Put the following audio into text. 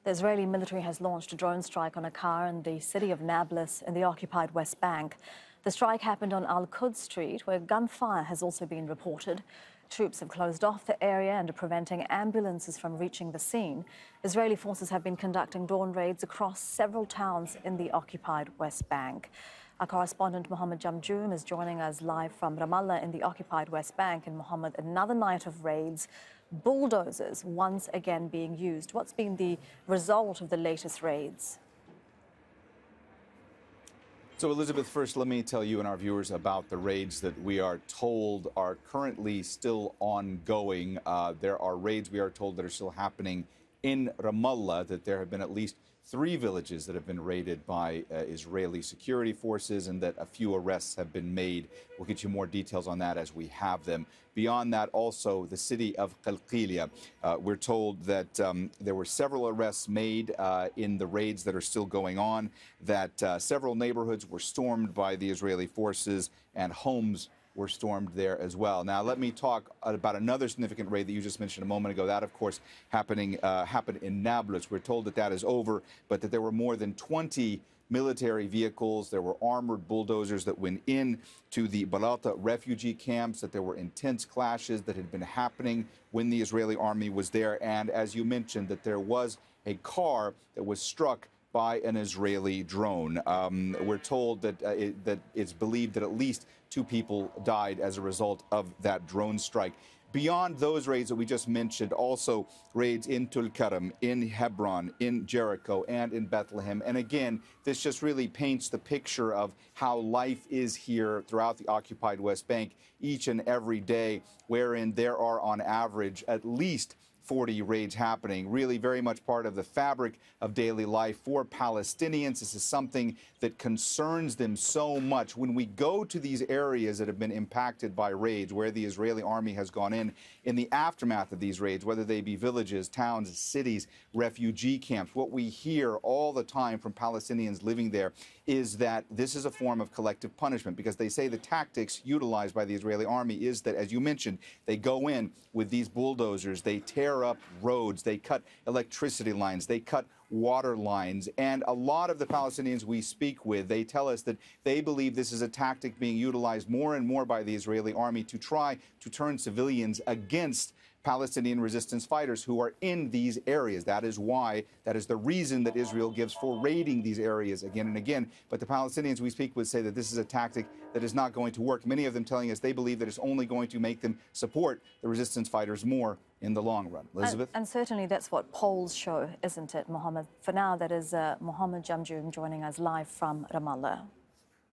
The Israeli military has launched a drone strike on a car in the city of Nablus in the occupied West Bank. The strike happened on Al-Quds street, where gunfire has also been reported. Troops have closed off the area and are preventing ambulances from reaching the scene. Israeli forces have been conducting drone raids across several towns in the occupied West Bank. Our correspondent Mohammed Jamjoom is joining us live from Ramallah in the occupied West Bank. And Mohammed, another night of raids, bulldozers once again being used. What's been the result of the latest raids? So, Elizabeth, first, let me tell you and our viewers about the raids that we are told are currently still ongoing. There are raids, we are told, that are still happening in Ramallah, that there have been at least 3 villages that have been raided by Israeli security forces and that a few arrests have been made. We'll get you more details on that as we have them. Beyond that, also, the city of Qalqilia. We're told that there were several arrests made in the raids that are still going on, that several neighborhoods were stormed by the Israeli forces and homes were stormed there as well. Now, let me talk about another significant raid that you just mentioned a moment ago. That, of course, happened in Nablus. We're told that that is over, but that there were more than 20 military vehicles. There were armored bulldozers that went in to the Balata refugee camps, that there were intense clashes that had been happening when the Israeli army was there. And as you mentioned, that there was a car that was struck by an Israeli drone. We're told that it's believed that at least 2 people died as a result of that drone strike. Beyond those raids that we just mentioned, also raids in Tulkarm, in Hebron, in Jericho, and in Bethlehem. And again, this just really paints the picture of how life is here throughout the occupied West Bank each and every day, wherein there are on average at least 40 raids happening, really very much part of the fabric of daily life for Palestinians. This is something that concerns them so much. When we go to these areas that have been impacted by raids, where the Israeli army has gone in the aftermath of these raids, whether they be villages, towns, cities, refugee camps, what we hear all the time from Palestinians living there is that this is a form of collective punishment, because they say the tactics utilized by the Israeli army is that, as you mentioned, they go in with these bulldozers, they tear up roads, they cut electricity lines, they cut water lines. And a lot of the Palestinians we speak with, they tell us that they believe this is a tactic being utilized more and more by the Israeli army to try to turn civilians against Palestinian resistance fighters who are in these areas. That is the reason that Israel gives for raiding these areas again and again. But the Palestinians we speak with say that this is a tactic that is not going to work. Many of them telling us they believe that it's only going to make them support the resistance fighters more in the long run. Elizabeth? And certainly that's what polls show, isn't it, Mohammed? For now, that is Mohammed Jamjoom joining us live from Ramallah.